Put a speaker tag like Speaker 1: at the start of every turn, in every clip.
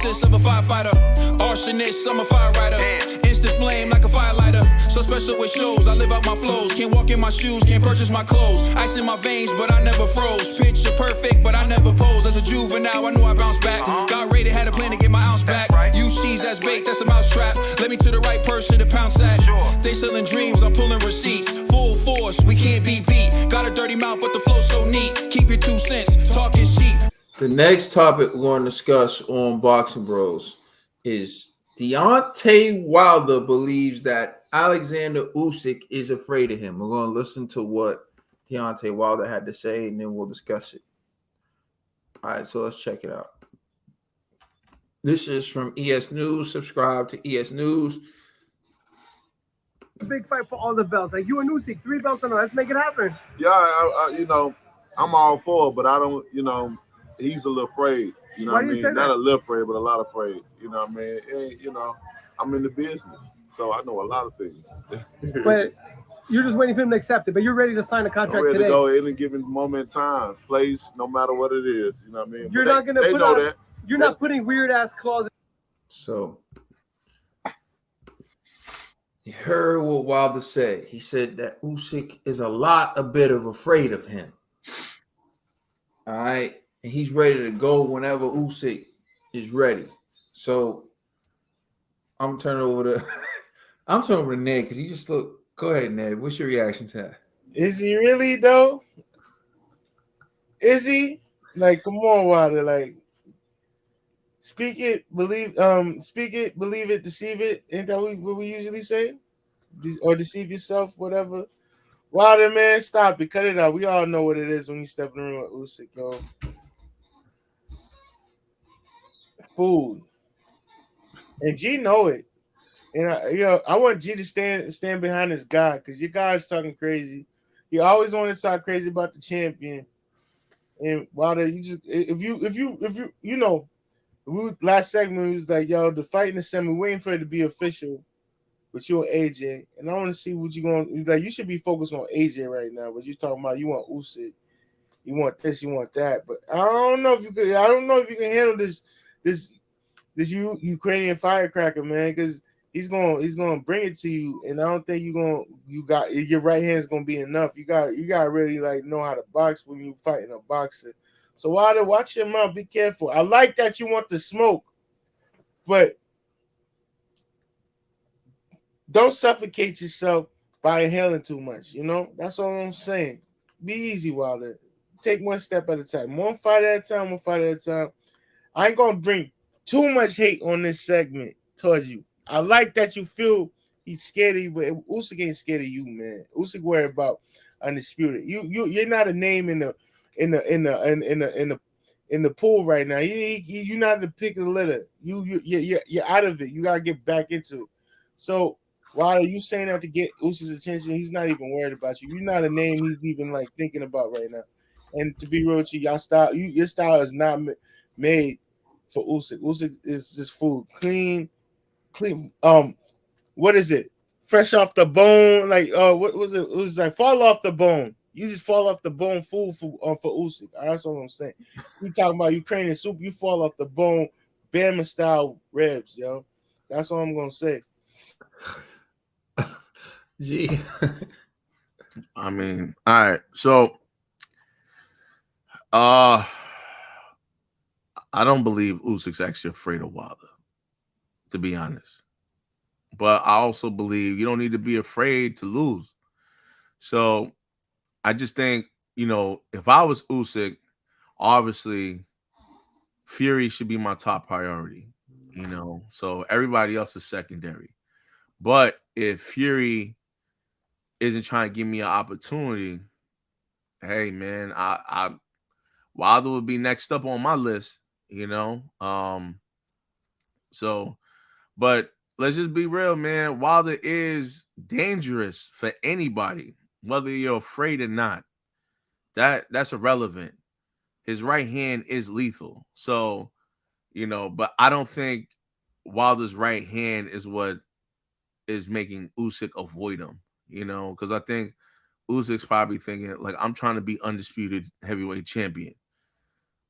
Speaker 1: nemesis of a firefighter. Arsonist, I'm a fire rider. Instant flame like a firelighter. So special with shows, I live out my flows. Can't walk in my shoes, can't purchase my clothes. Ice in my veins, but I never froze. Picture perfect, but I never pose. As a juvenile, I knew I bounced back. Got rated, had a plan to get my ounce back. Use cheese as bait, that's a mousetrap. Let me to the right person to pounce at. They selling dreams, I'm pulling receipts. Full force, we can't be beat. Got a dirty mouth, but the flow so neat. Keep your 2 cents, talk is cheap.
Speaker 2: The next topic we're going to discuss on Boxing Bros is Deontay Wilder believes that Alexander Usyk is afraid of him. We're going to listen to what Deontay Wilder had to say, and then we'll discuss it. All right, so let's check it out. This is from ES News. Subscribe to ES News.
Speaker 3: A big fight for all the belts. Like you and Usyk, 3 belts on. Let's make it happen.
Speaker 4: Yeah, I'm all for it, but I don't, he's a little afraid. You know
Speaker 3: Why
Speaker 4: what I
Speaker 3: do you
Speaker 4: mean?
Speaker 3: say that?
Speaker 4: Not a little afraid, but a lot afraid. You know what I mean? And, I'm in the business, so I know a lot of things.
Speaker 3: But you're just waiting for him to accept it. But you're ready to sign a
Speaker 4: I'm
Speaker 3: contract
Speaker 4: ready
Speaker 3: today.
Speaker 4: to go any given moment in time, place, no matter what it is. You know what I mean?
Speaker 3: You're not going to put
Speaker 4: know
Speaker 3: on,
Speaker 4: that.
Speaker 3: You're not putting weird ass clauses.
Speaker 2: So you heard what Wilder said. He said that Usyk is a bit afraid of him. All right. And he's ready to go whenever Usyk is ready. So I'm turning over to Ned because he just looked. Go ahead, Ned. What's your reaction to that?
Speaker 5: Is he really though? Is he? Like, come on, Wilder. Like, speak it, believe it, deceive it. Ain't that what we usually say? Or deceive yourself, whatever. Wilder, man, stop it. Cut it out. We all know what it is when you step in the room with Usyk, yo. Food. And G know it. And I want G to stand behind this guy because your guy's talking crazy. He always wanted to talk crazy about the champion. And Wilder, you just if you last segment we was like, yo, the fight in the semi, waiting for it to be official with you and AJ. And I want to see what you're going like. You should be focused on AJ right now, but you talking about you want Usyk, you want this, you want that. But I don't know if you can handle this Ukrainian firecracker, man, because he's gonna bring it to you, and I don't think your right hand's gonna be enough. You got really like know how to box when you fighting a boxer. So Wilder, watch your mouth, be careful. I like that you want the smoke, but don't suffocate yourself by inhaling too much. That's all I'm saying. Be easy, Wilder. Take one step at a time, one fight at a time. I ain't gonna bring too much hate on this segment towards you. I like that you feel he's scared of you, but Usyk ain't scared of you, man. Usyk worried about undisputed. You're not a name in the pool right now. You're not the pick of the litter. You're out of it. You gotta get back into it. So why are you saying that to get Usyk's attention? He's not even worried about you. You're not a name he's even like thinking about right now. And to be real with you, your style is not made for Usyk. Usyk is just food, clean. What is it? Fresh off the bone, like what was it? It was like fall off the bone. You just fall off the bone, food for Usyk. That's what I'm saying. We talking about Ukrainian soup. You fall off the bone, Bama style ribs, yo. That's what I'm gonna say.
Speaker 2: Gee,
Speaker 4: I mean, all right. So, I don't believe Usyk's actually afraid of Wilder, to be honest. But I also believe you don't need to be afraid to lose. So I just think, if I was Usyk, obviously Fury should be my top priority, so everybody else is secondary. But if Fury isn't trying to give me an opportunity, hey man, I Wilder would be next up on my list, but let's just be real, man. Wilder is dangerous for anybody, whether you're afraid or not. That's irrelevant. His right hand is lethal. So, but I don't think Wilder's right hand is what is making Usyk avoid him, because I think Usyk's probably thinking, like, I'm trying to be undisputed heavyweight champion.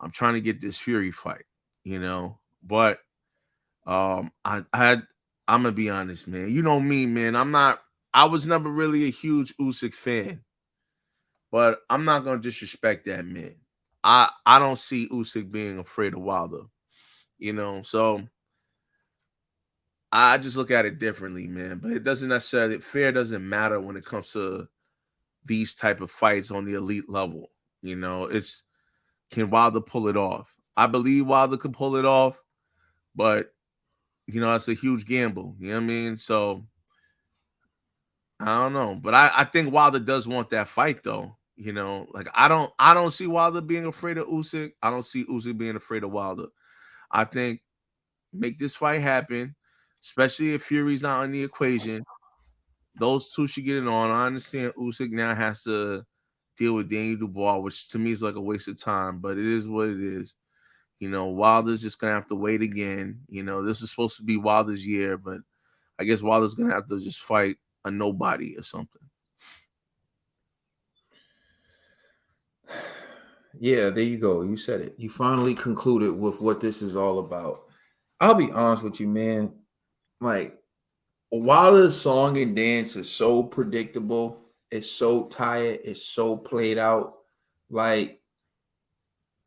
Speaker 4: I'm trying to get this Fury fight, but I'm gonna be honest, man. You know me, man. I was never really a huge Usyk fan, but I'm not gonna disrespect that man. I don't see Usyk being afraid of Wilder, so I just look at it differently, man. But it doesn't necessarily fear doesn't matter when it comes to these type of fights on the elite level. It's can Wilder pull it off? I believe Wilder could pull it off, but it's a huge gamble. You know what I mean? So I don't know. But I think Wilder does want that fight though. Like I don't see Wilder being afraid of Usyk. I don't see Usyk being afraid of Wilder. I think make this fight happen, especially if Fury's not in the equation. Those two should get it on. I understand Usyk now has to deal with Daniel Dubois, which to me is like a waste of time, but it is what it is. Wilder's just gonna have to wait again. This is supposed to be Wilder's year, but I guess Wilder's gonna have to just fight a nobody or something.
Speaker 2: Yeah, there you go. You said it. You finally concluded with what this is all about. I'll be honest with you, man. Like, Wilder's song and dance is so predictable. It's so tired. It's so played out. Like,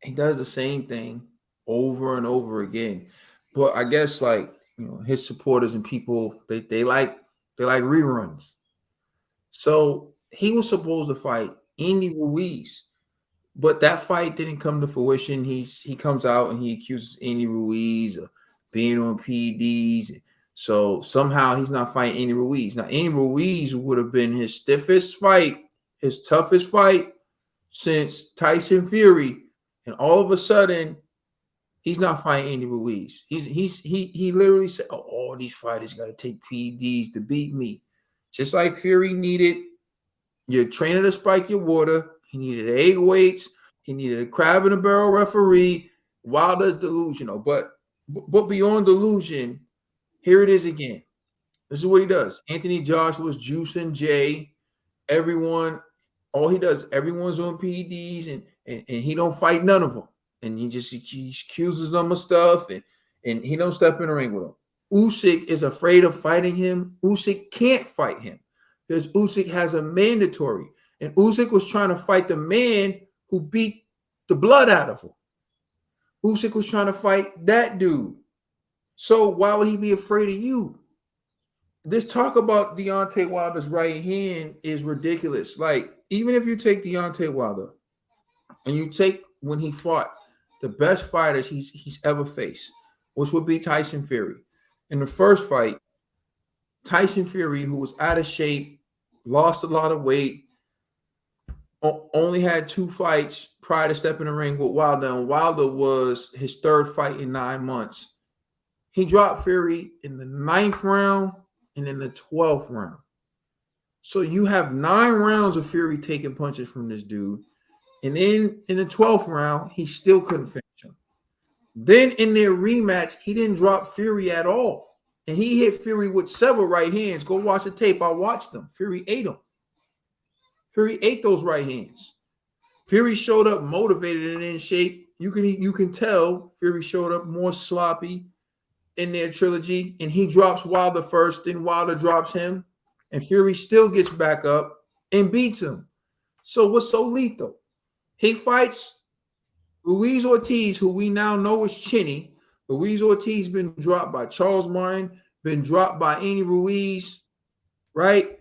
Speaker 2: he does the same thing over and over again. But I guess, like, his supporters and people, they like reruns. So he was supposed to fight Andy Ruiz. But that fight didn't come to fruition. He comes out and he accuses Andy Ruiz of being on PEDs. So somehow he's not fighting Andy Ruiz. Now, Andy Ruiz would have been his stiffest fight, his toughest fight since Tyson Fury. And all of a sudden, he's not fighting Andy Ruiz. He literally said, "Oh, all these fighters got to take PEDs to beat me." Just like Fury needed your trainer to spike your water. He needed 8 weights. He needed a crab in a barrel referee. Wilder's delusional. But beyond delusion, here it is again. This is what he does. Anthony Joshua's juicing Jay. Everyone, all he does, everyone's on PEDs and he don't fight none of them. And he accuses them of stuff and he don't step in the ring with them. Usyk is afraid of fighting him. Usyk can't fight him because Usyk has a mandatory. And Usyk was trying to fight the man who beat the blood out of him. Usyk was trying to fight that dude. So why would he be afraid of you? This talk about Deontay Wilder's right hand is ridiculous. Like, even if you take Deontay Wilder and you take when he fought the best fighters he's ever faced, which would be Tyson Fury. In the first fight, Tyson Fury, who was out of shape, lost a lot of weight, only had 2 fights prior to stepping in the ring with Wilder, and Wilder was his 3rd fight in 9 months. He dropped Fury in the 9th round and in the 12th round. So you have 9 rounds of Fury taking punches from this dude, and then in the 12th round, he still couldn't finish him. Then in their rematch, he didn't drop Fury at all, and he hit Fury with several right hands. Go watch the tape. I watched them. Fury ate him. Fury ate those right hands. Fury showed up motivated and in shape. You can tell Fury showed up more sloppy in their trilogy, and he drops Wilder first, then Wilder drops him, and Fury still gets back up and beats him. So what's so lethal? He fights Luis Ortiz, who we now know is chinny. Luis Ortiz been dropped by Charles Martin, been dropped by Andy Ruiz, right?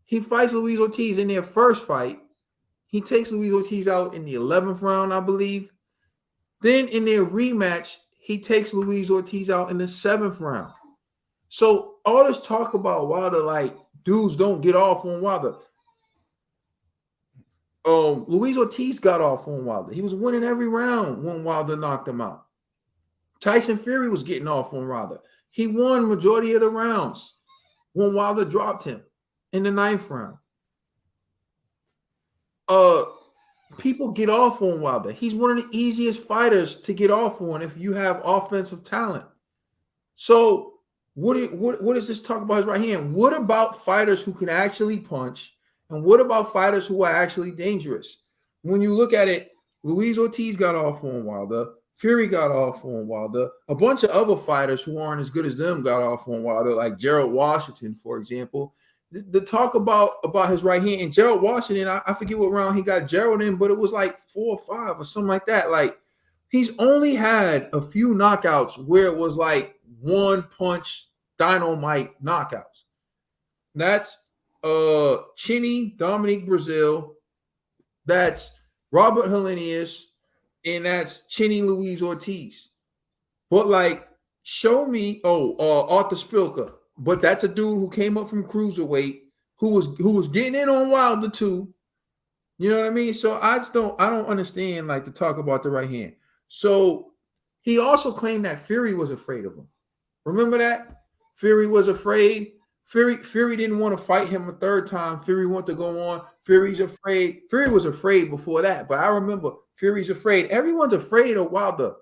Speaker 2: He fights Luis Ortiz in their first fight. He takes Luis Ortiz out in the 11th round, I believe. Then in their rematch, he takes Luis Ortiz out in the 7th round. So all this talk about Wilder, like dudes don't get off on Wilder. Luis Ortiz got off on Wilder. He was winning every round when Wilder knocked him out. Tyson Fury was getting off on Wilder. He won majority of the rounds when Wilder dropped him in the 9th round. People get off on Wilder. He's one of the easiest fighters to get off on if you have offensive talent. So what does this talk about his right hand? What about fighters who can actually punch? And what about fighters who are actually dangerous? When you look at it, Luis Ortiz got off on Wilder. Fury got off on Wilder. A bunch of other fighters who aren't as good as them got off on Wilder, like Gerald Washington, for example. The talk about his right hand, and Gerald Washington, I forget what round he got Gerald in, but it was like 4 or 5 or something like that. Like, he's only had a few knockouts where it was like one punch dynamite knockouts. That's Chinny, Dominique Brazil, that's Robert Helenius, and that's Chinny Luis Ortiz. But like, show me, Arthur Spilka. But that's a dude who came up from cruiserweight, who was getting in on Wilder too. You know what I mean? So I don't understand like to talk about the right hand. So he also claimed that Fury was afraid of him. Remember that? Fury was afraid. Fury didn't want to fight him a third time. Fury wanted to go on. Fury's afraid. Fury was afraid before that, but I remember Fury's afraid. Everyone's afraid of Wilder.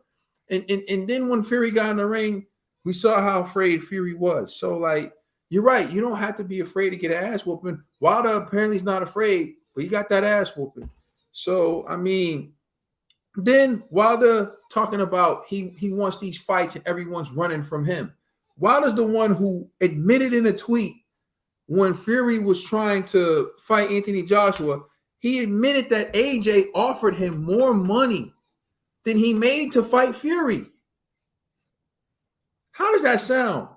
Speaker 2: And then when Fury got in the ring, we saw how afraid Fury was. So, like, you're right. You don't have to be afraid to get an ass whooping. Wilder apparently is not afraid, but he got that ass whooping. So, I mean, then Wilder talking about he wants these fights and everyone's running from him. Wilder's the one who admitted in a tweet when Fury was trying to fight Anthony Joshua, he admitted that AJ offered him more money than he made to fight Fury. How does that sound?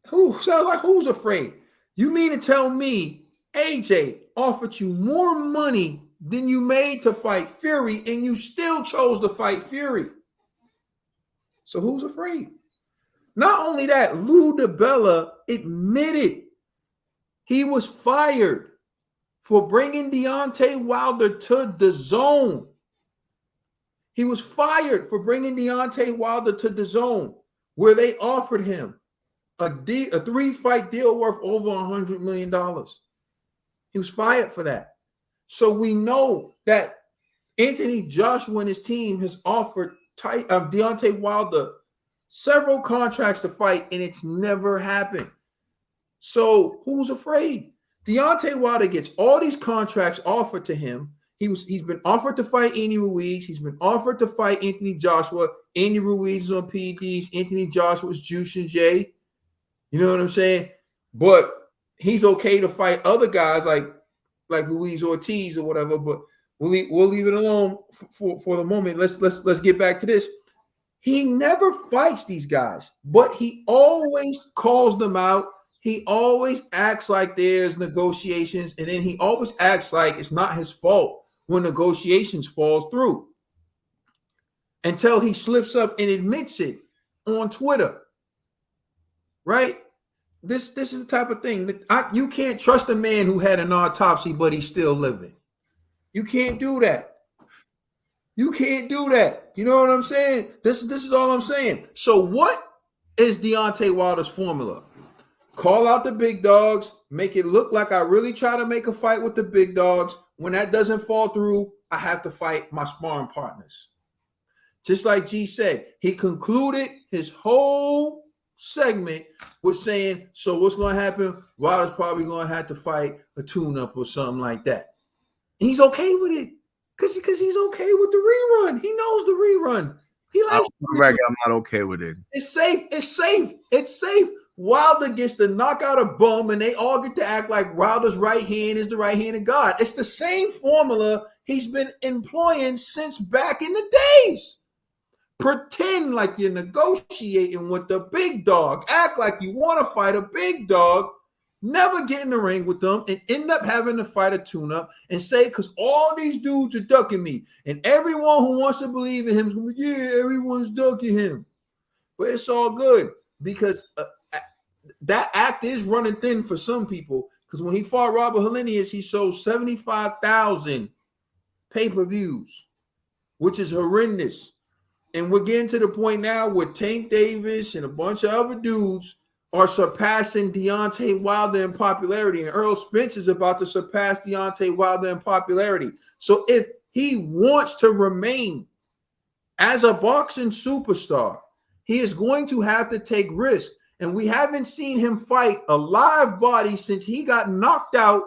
Speaker 2: Who's afraid? You mean to tell me AJ offered you more money than you made to fight Fury and you still chose to fight Fury? So who's afraid? Not only that, Lou DiBella admitted he was fired for bringing Deontay Wilder to the zone. He was fired for bringing Deontay Wilder to the zone, where they offered him a 3-fight deal worth over $100 million. He was fired for that. So we know that Anthony Joshua and his team has offered Deontay Wilder several contracts to fight, and it's never happened. So who's afraid? Deontay Wilder gets all these contracts offered to him. He's been offered to fight Andy Ruiz. He's been offered to fight Anthony Joshua. Andy Ruiz is on PEDs. Anthony Joshua is Juice and Jay. You know what I'm saying? But he's okay to fight other guys like Luis Ortiz or whatever. But we'll leave it alone for the moment. Let's get back to this. He never fights these guys, but he always calls them out. He always acts like there's negotiations, and then he always acts like it's not his fault when negotiations falls through until he slips up and admits it on Twitter. Right? This is the type of thing that you can't trust a man who had an autopsy, but he's still living. You can't do that. You can't do that. You know what I'm saying? This is all I'm saying. So what is Deontay Wilder's formula? Call out the big dogs, make it look like I really try to make a fight with the big dogs. When that doesn't fall through, I have to fight my sparring partners. Just like G said, he concluded his whole segment with saying, so what's going to happen? Wilder's probably going to have to fight a tune-up or something like that. And he's okay with it because he's okay with the rerun. He knows the rerun. He likes
Speaker 4: I'm not okay with it.
Speaker 2: It's safe. It's safe. It's safe. Wilder gets to knock out a bum, and they all get to act like Wilder's right hand is the right hand of God. It's the same formula he's been employing since back in the days. Pretend like you're negotiating with the big dog. Act like you want to fight a big dog. Never get in the ring with them and end up having to fight a tune-up and say, because all these dudes are ducking me. And everyone who wants to believe in him is going to be, yeah, everyone's ducking him. But it's all good because that act is running thin for some people, because when he fought Robert Helenius, he sold 75,000 pay-per-views, which is horrendous. And we're getting to the point now where Tank Davis and a bunch of other dudes are surpassing Deontay Wilder in popularity, and Earl Spence is about to surpass Deontay Wilder in popularity. So if he wants to remain as a boxing superstar, he is going to have to take risks. And we haven't seen him fight a live body since he got knocked out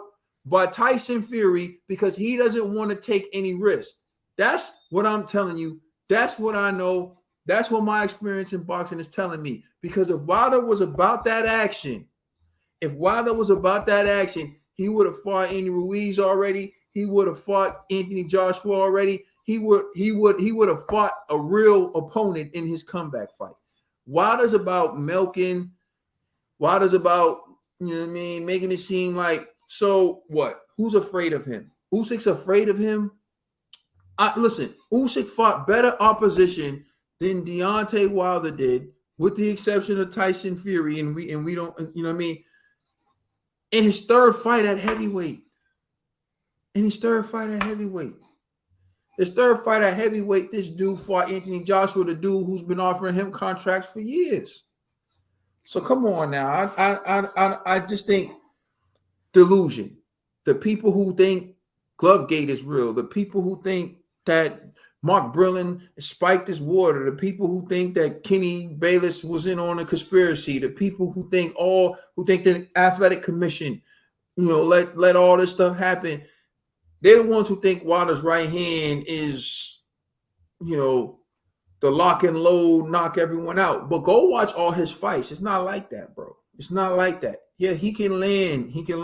Speaker 2: by Tyson Fury because he doesn't want to take any risk. That's what I'm telling you. That's what I know. That's what my experience in boxing is telling me. Because if Wilder was about that action, he would have fought Andy Ruiz already. He would have fought Anthony Joshua already. He would have fought a real opponent in his comeback fight. Wilder's about milking. Wilder's about, you know what I mean, making it seem like, so what? Who's afraid of him? Usyk's afraid of him. Listen, Usyk fought better opposition than Deontay Wilder did, with the exception of Tyson Fury, and we don't, you know what I mean? In his third fight at heavyweight. His third fight at heavyweight, this dude fought Anthony Joshua, the dude who's been offering him contracts for years. So come on now. I just think delusion. The people who think Glovegate is real, the people who think that Mark Brillin spiked his water, the people who think that Kenny Bayless was in on a conspiracy, the people who think the athletic commission, you know, let all this stuff happen. They're the ones who think Wilder's right hand is, you know, the lock and load, knock everyone out. But go watch all his fights. It's not like that, bro. It's not like that. Yeah, he can land. He can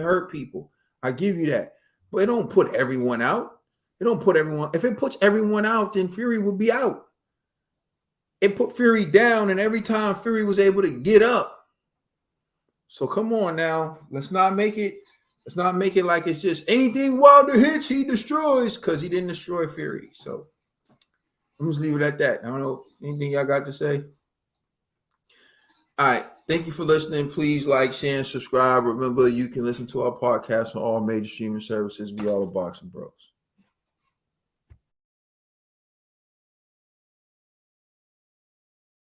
Speaker 2: hurt people. I give you that. But it don't put everyone out. If it puts everyone out, then Fury would be out. It put Fury down, and every time Fury was able to get up. So come on now. Let's not make it like it's just anything Wilder hits, he destroys, because he didn't destroy Fury. So I'm just leave it at that. I don't know. Anything y'all got to say? All right. Thank you for listening. Please like, share, and subscribe. Remember, you can listen to our podcast on all major streaming services. We are the Boxing Bros.